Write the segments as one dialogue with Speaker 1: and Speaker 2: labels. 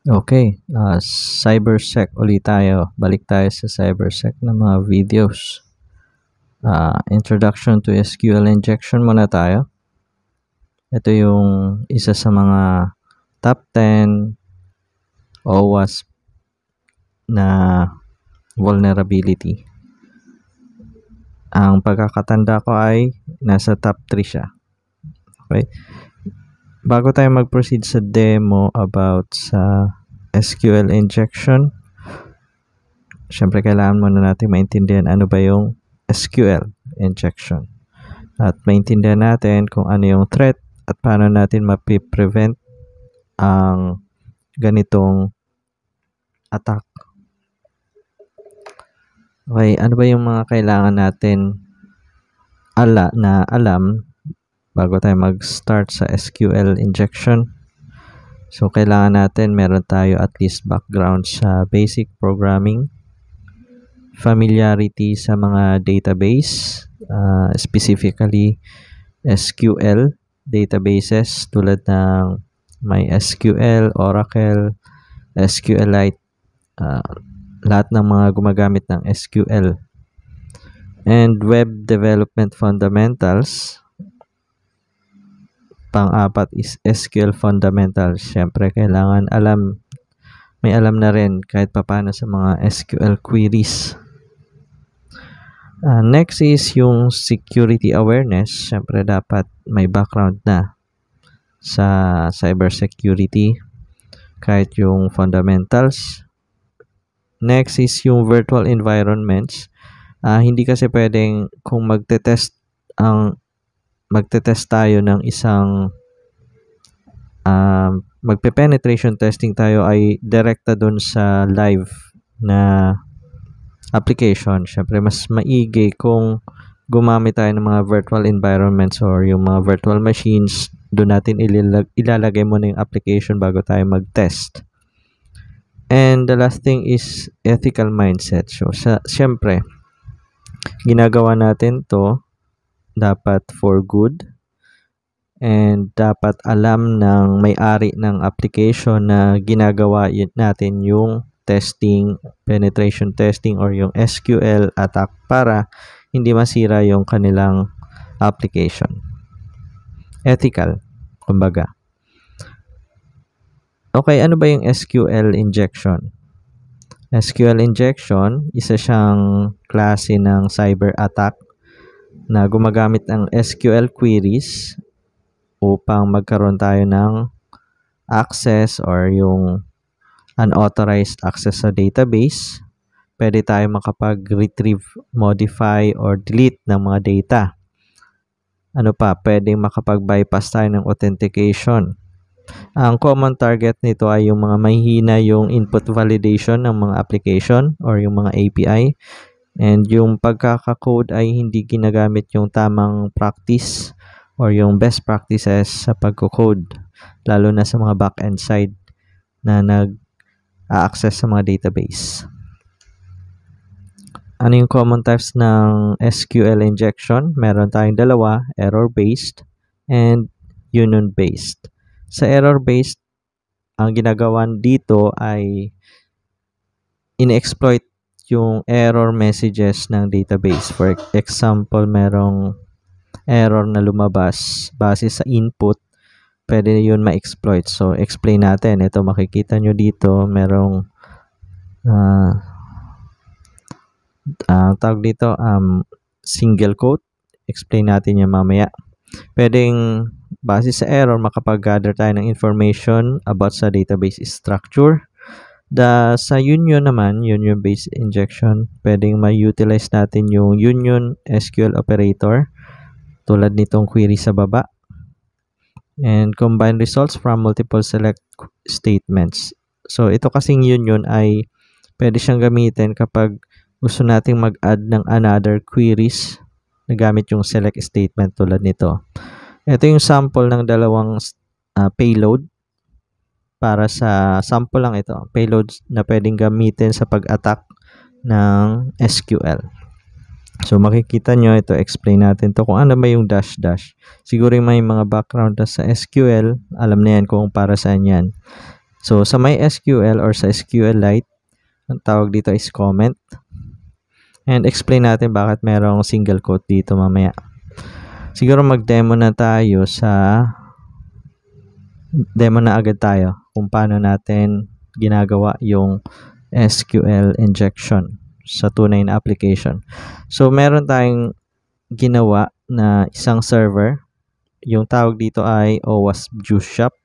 Speaker 1: Okay, CyberSec ulit tayo. Balik tayo sa CyberSec na mga videos. Introduction to SQL injection muna tayo. Ito yung isa sa mga top 10 OWASP na vulnerability. Ang pagkakatanda ko ay nasa top 3 siya. Okay? Bago tayo mag-proceed sa demo about sa SQL injection, syempre kailangan muna natin maintindihan ano ba yung SQL injection. At maintindihan natin kung ano yung threat at paano natin mapiprevent ang ganitong attack. Okay, ano ba yung mga kailangan natin alam bago tayo mag-start sa SQL injection? So, kailangan natin meron tayo at least background sa basic programming, familiarity sa mga database, specifically SQL databases tulad ng MySQL, Oracle, SQLite, lahat ng mga gumagamit ng SQL. And web development fundamentals. Pang-apat is SQL fundamentals. Siyempre, kailangan may alam na rin kahit papaano sa mga SQL queries. Next is yung security awareness. Siyempre, dapat may background na sa cybersecurity, kahit yung fundamentals. Next is yung virtual environments. Hindi kasi pwedeng kung magte-test tayo ng isang magpe-penetration testing tayo ay direkta dun sa live na application. Syempre, mas maigi kung gumamit tayo ng mga virtual environments or yung mga virtual machines. Doon natin ilalagay muna yung application bago tayo mag-test. And the last thing is ethical mindset. So, syempre, ginagawa natin to dapat for good, and dapat alam ng may-ari ng application na ginagawa natin yung testing, penetration testing or yung SQL attack para hindi masira yung kanilang application. Ethical, kumbaga. Okay, ano ba yung SQL injection? SQL injection, isa siyang klase ng cyber attack na gumagamit ng SQL queries upang magkaroon tayo ng access or yung unauthorized access sa database. Pwede tayo makapag-retrieve, modify, or delete ng mga data. Ano pa? Pwedeng makapag-bypass tayo ng authentication. Ang common target nito ay yung mga mahihina yung input validation ng mga application or yung mga API. And yung pagkaka-code ay hindi ginagamit yung tamang practice or yung best practices sa pagko-code, lalo na sa mga back-end side na nag-access sa mga database. Ano yung common types ng SQL injection? Meron tayong dalawa, error-based and union-based. Sa error-based, ang ginagawa dito ay in-exploit yung error messages ng database. For example, merong error na lumabas base sa input, pwede yun ma-exploit. So, explain natin. Ito, makikita nyo dito, merong tawag dito, single quote. Explain natin yan mamaya. Pwedeng base sa error, makapag-gather tayo ng information about sa database structure. Sa union naman, union-based injection, pwedeng ma-utilize natin yung union SQL operator tulad nitong query sa baba, and combine results from multiple select statements. So, ito kasing union ay pwede siyang gamitin kapag gusto nating mag-add ng another queries na gamit yung select statement tulad nito. Ito yung sample ng dalawang payload. Para sa sample lang ito, payloads na pwedeng gamitin sa pag-attack ng SQL. So, makikita nyo, ito, explain natin to kung ano ba yung dash. Siguro may mga background na sa SQL, alam na yan kung para saan yan. So, sa MySQL or sa SQLite, ang tawag dito is comment. And explain natin bakit merong single quote dito mamaya. Siguro mag-demo na tayo demo na agad tayo kung paano natin ginagawa yung SQL injection sa tunay na application. So, meron tayong ginawa na isang server. Yung tawag dito ay OWASP Juice Shop.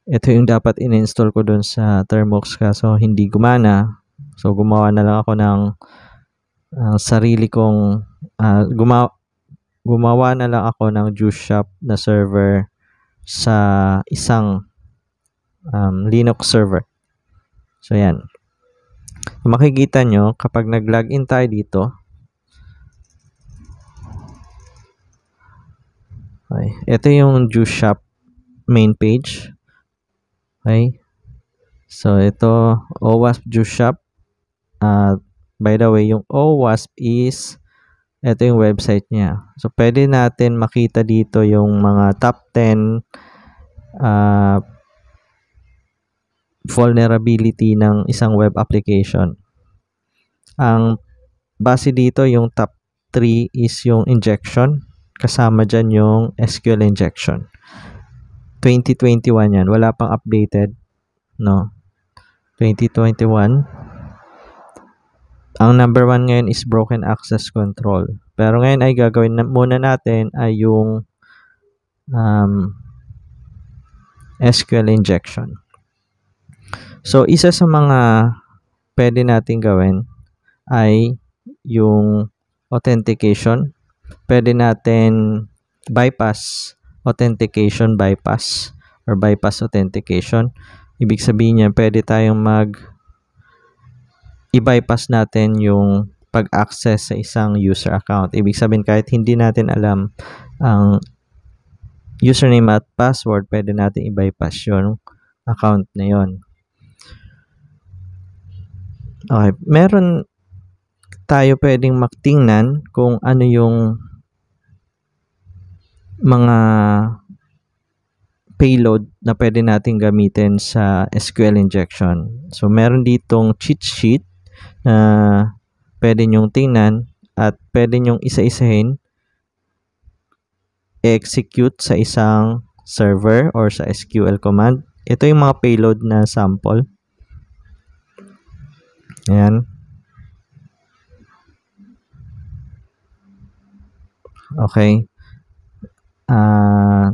Speaker 1: Ito yung dapat in-install ko dun sa Termux kaso hindi gumana. So, gumawa na lang ako ng sarili kong gumawa na lang ako ng Juice Shop na server sa isang Linux server. So, yan. Makikita nyo, kapag nag-login tayo dito, okay, ito yung Juice Shop main page. Okay. So, ito, OWASP Juice Shop. By the way, yung OWASP is, ito yung website niya. So, pwede natin makita dito yung mga top 10 vulnerability ng isang web application. Ang base dito, yung top 3 is yung injection. Kasama dyan yung SQL injection. 2021 yan. Wala pang updated. No? 2021. Ang number 1 ngayon is broken access control. Pero ngayon ay gagawin muna natin ay yung SQL injection. So, isa sa mga pwede natin gawin ay yung authentication. Pwede natin bypass authentication bypass or bypass authentication. Ibig sabihin niya, pwede tayong i-bypass natin yung pag-access sa isang user account. Ibig sabihin, kahit hindi natin alam ang username at password, pwede natin i-bypass yung account na yon. Okay, meron tayo pwedeng maktingnan kung ano yung mga payload na pwede natin gamitin sa SQL injection. So, meron ditong cheat sheet na pwede nyong tingnan at pwede nyong isa-isahin execute sa isang server or sa SQL command. Ito yung mga payload na sample. Ayan. Okay.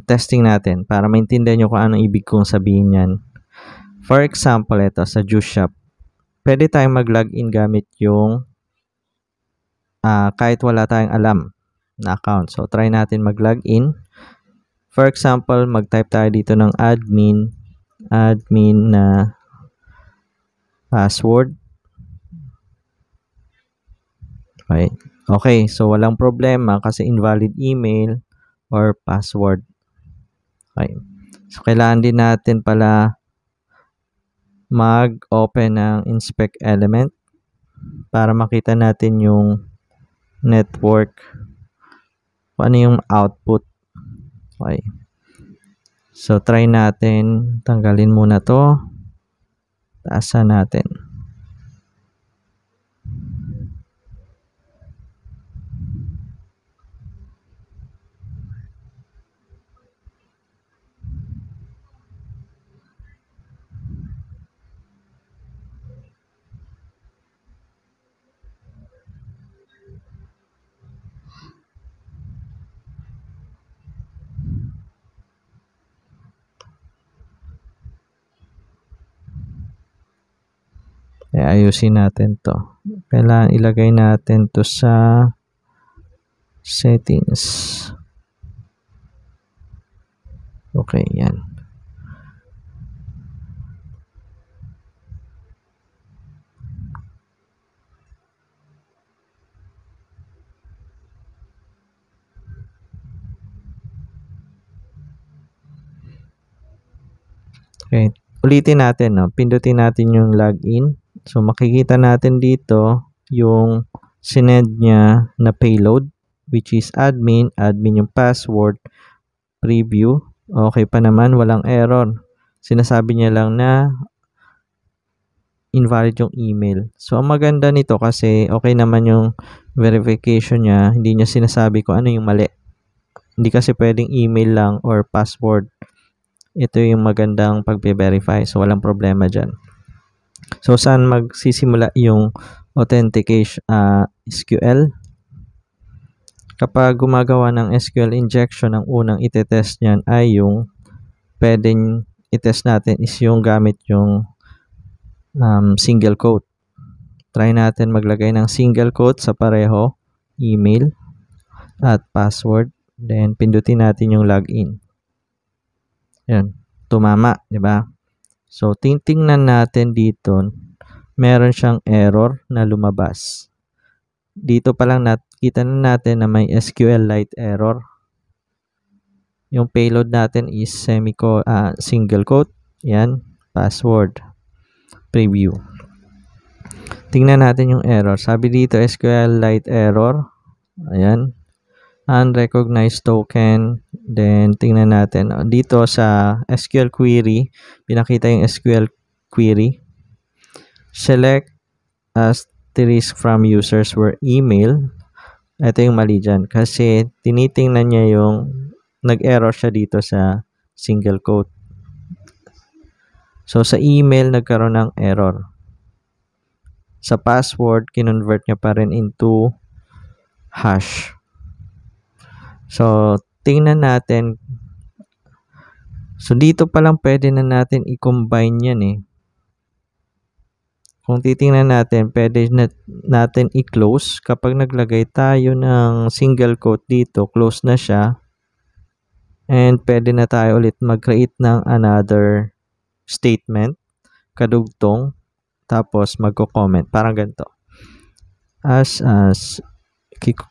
Speaker 1: Testing natin para maintindihan nyo kung anong ibig kong sabihin yan. For example, ito sa Juice Shop. Pwede tayong mag-login gamit yung kahit wala tayong alam na account. So, try natin mag-login. For example, mag-type tayo dito ng admin na password. Okay, so walang problema kasi invalid email or password. Okay. So, kailangan din natin pala mag-open ng inspect element para makita natin yung network, kung ano yung output. Okay. So, try natin. Tanggalin muna to. Taasan natin. Ayusin natin to. Kailangan ilagay natin to sa settings. Okay, yan. Okay, ulitin natin, no? Pindutin natin yung login. So, makikita natin dito yung sinend niya na payload, which is admin yung password, preview. Okay pa naman, walang error. Sinasabi niya lang na invalid yung email. So, ang maganda nito kasi okay naman yung verification niya. Hindi niya sinasabi kung ano yung mali. Hindi kasi pwedeng email lang or password. Ito yung magandang pag-verify. So, walang problema dyan. So, saan magsisimula yung authentication SQL? Kapag gumagawa ng SQL injection, ang unang itetest niyan ay yung pwedeng itest natin is yung gamit yung single quote. Try natin maglagay ng single quote sa pareho, email at password. Then, pindutin natin yung login. Yan, tumama, di ba? So, tingnan natin dito, meron siyang error na lumabas. Dito pa lang nakita na natin na may SQLite error. Yung payload natin is single quote. Yan, password. Preview. Tingnan natin yung error. Sabi dito SQLite error. Ayan. Unrecognized token. Then, tingnan natin. Dito sa SQL query, pinakita yung SQL query. Select asterisk from users were email. Ito yung mali dyan. Kasi, tinitingnan niya yung nag-error siya dito sa single quote. So, sa email, nagkaroon ng error. Sa password, kinonvert niya pa rin into hash. So, tingnan natin. So, dito pa lang pwede na natin i-combine yan eh. Kung titingnan natin, pwede natin i-close. Kapag naglagay tayo ng single quote dito, close na siya. And pwede na tayo ulit mag-create ng another statement, kadugtong, tapos magko-comment. Parang ganito. As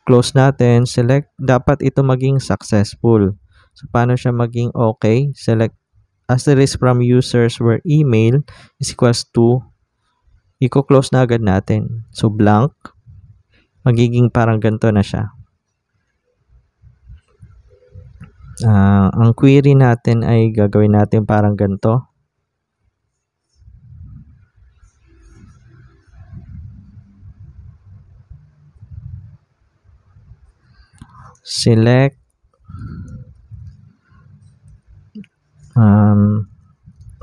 Speaker 1: close natin, select, dapat ito maging successful. So, paano siya maging okay? Select asterisk from users where email is equals to, i-close na agad natin. So, blank, magiging parang ganito na siya. Ang query natin ay gagawin natin parang ganito. Select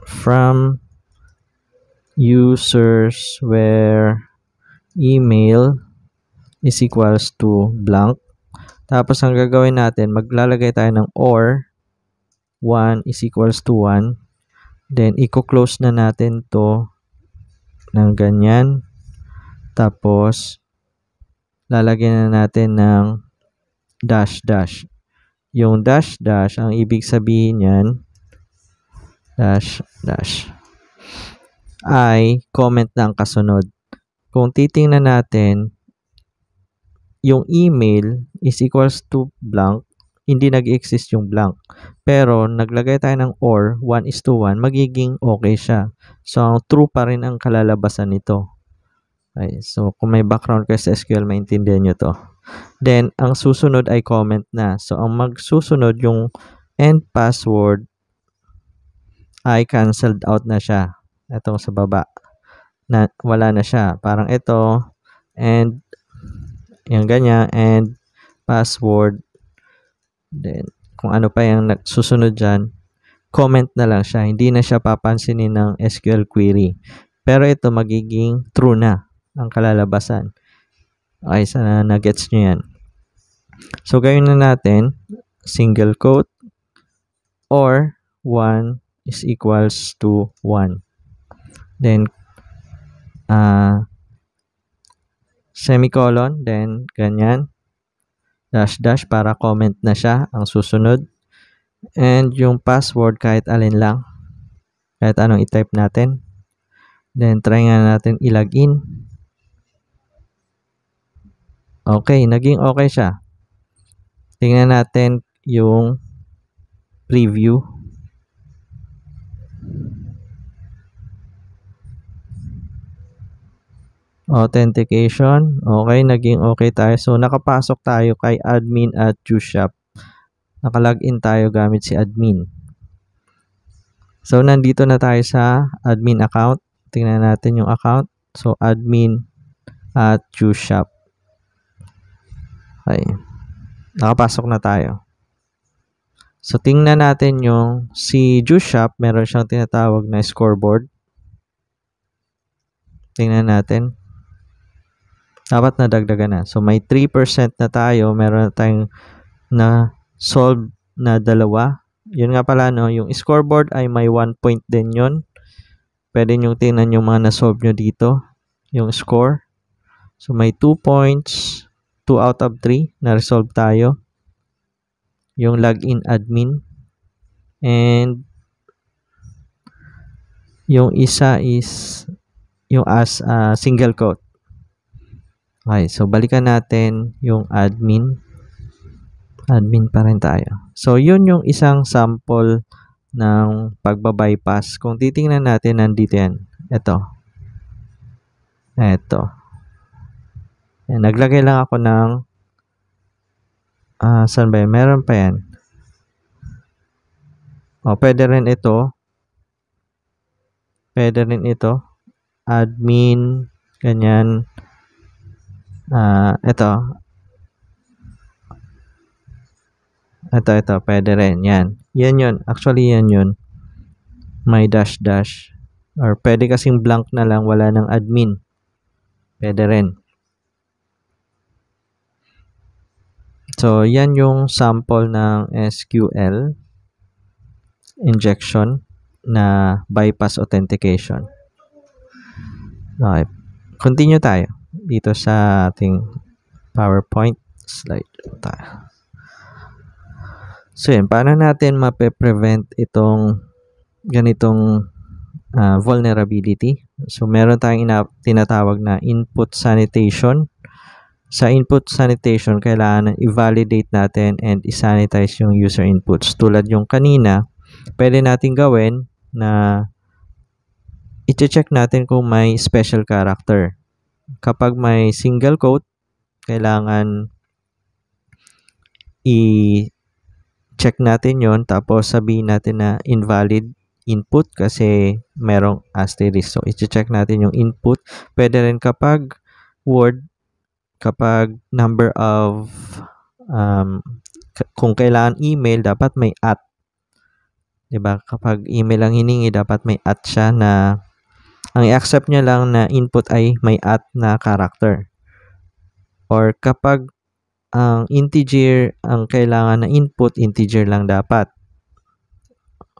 Speaker 1: from users where email is equals to blank. Tapos ang gagawin natin, maglalagay tayo ng or 1 is equals to 1. Then, i-close na natin to ng ganyan. Tapos, lalagyan na natin ng dash dash. Yung dash dash, ang ibig sabihin yan, dash dash, ay comment ng kasunod. Kung titingnan natin, yung email is equals to blank, hindi nag-exist yung blank. Pero, naglagay tayo ng or, 1 is to 1, magiging okay siya. So, true pa rin ang kalalabasan nito. Okay, so, kung may background kayo sa SQL, maintindihan nyo to. Then, ang susunod ay comment na. So, ang magsusunod yung end password ay canceled out na siya. Ito sa baba. Wala na siya. Parang ito, and yung ganyan, and password. Then, kung ano pa yung susunod dyan, comment na lang siya. Hindi na siya papansinin ng SQL query. Pero ito magiging true na ang kalalabasan. Okay, sana na-gets nyo yan. So, gawin na natin, single quote, or 1 is equals to 1. Then, semicolon, then ganyan, dash dash para comment na siya ang susunod. And yung password kahit alin lang, kahit anong i-type natin. Then, try nga natin i-login. Okay, naging okay siya. Tingnan natin yung preview. Authentication. Okay, naging okay tayo. So, nakapasok tayo kay admin at QShop. Nakalagin tayo gamit si admin. So, nandito na tayo sa admin account. Tingnan natin yung account. So, admin at JuiceShop. Okay. Nakapasok na tayo. So, tingnan natin yung si JuiceShop. Meron siyang tinatawag na scoreboard. Tingnan natin. Dapat nadagdagan na. So, may 3% na tayo. Meron na tayong na solve na 2. Yun nga pala, no? Yung scoreboard ay may 1 point din yun. Pwede nyo tingnan yung mga na-solve nyo dito. Yung score. So, may 2 points. 2 out of 3 na resolve tayo. Yung login admin. And yung isa is yung as single quote. Okay, so balikan natin yung admin. Admin pa rin tayo. So, yun yung isang sample ng pagbabypass. Kung titingnan natin, nandito yan. Ito. Yan, naglagay lang ako ng saan ba yan? Meron pa yan. Pwede rin ito. Pwede rin ito. Admin. Ganyan. Ito. Ito. Pwede rin. Yan. Yan yun. Actually, yan yun. May dash. Or pwede kasing blank na lang. Wala ng admin. Pwede rin. So, yan yung sample ng SQL injection na bypass authentication. Okay. Continue tayo dito sa ating PowerPoint slide. So, yun. Paano natin mape-prevent itong ganitong vulnerability? So, meron tayong tinatawag na input sanitation. Sa input sanitation, kailangan i-validate natin and i-sanitize yung user inputs. Tulad yung kanina, pwede natin gawin na i-check natin kung may special character. Kapag may single quote, kailangan i-check natin yon, tapos sabihin natin na invalid input kasi merong asterisk. So, i-check natin yung input. Pwede rin kapag word, kapag number of kung kailangan email, dapat may at. Diba? Kapag email ang hiningi, dapat may at siya na ang i-accept niya lang na input ay may at na character. Or kapag ang integer ang kailangan na input, integer lang dapat.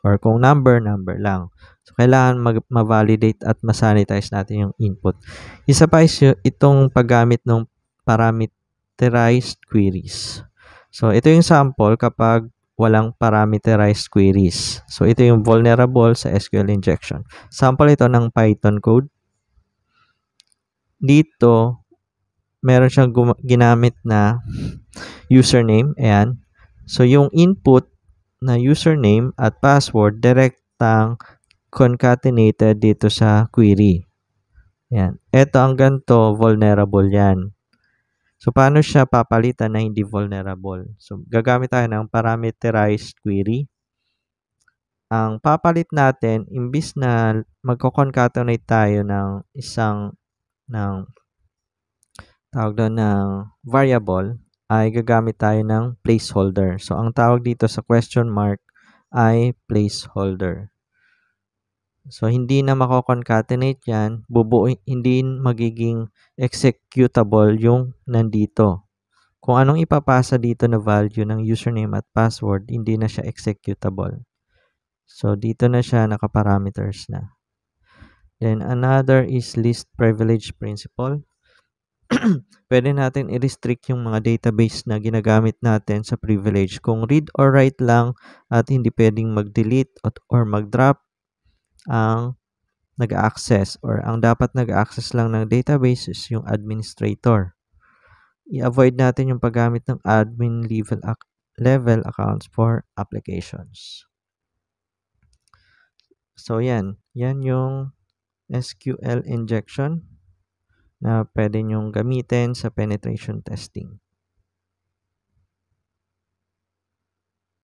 Speaker 1: Or kung number lang. So, kailangan ma-validate at ma-sanitize natin yung input. Isa pa is itong paggamit ng parameterized queries. So, ito yung sample kapag walang parameterized queries. So, ito yung vulnerable sa SQL injection. Sample ito ng Python code. Dito, meron siyang ginamit na username. Ayan. So, yung input na username at password direktang concatenated dito sa query. Ayan. Ito ang ganito, vulnerable yan. So, paano siya papalitan na hindi vulnerable? So, gagamit tayo ng parameterized query. Ang papalit natin, imbis na magko-concatenate tayo ng tawag doon ng variable, ay gagamit tayo ng placeholder. So, ang tawag dito sa question mark ay placeholder. So, hindi na mako-concatenate yan, hindi magiging executable yung nandito. Kung anong ipapasa dito na value ng username at password, hindi na siya executable. So, dito na siya naka-parameters na. Then, another is least privilege principle. Pwede natin i-restrict yung mga database na ginagamit natin sa privilege. Kung read or write lang at hindi pwedeng mag-delete or mag-drop, ang nag-access or ang dapat nag-access lang ng database is yung administrator. I-avoid natin yung paggamit ng admin level accounts for applications. So, yan. Yan yung SQL injection na pwede nyong gamitin sa penetration testing.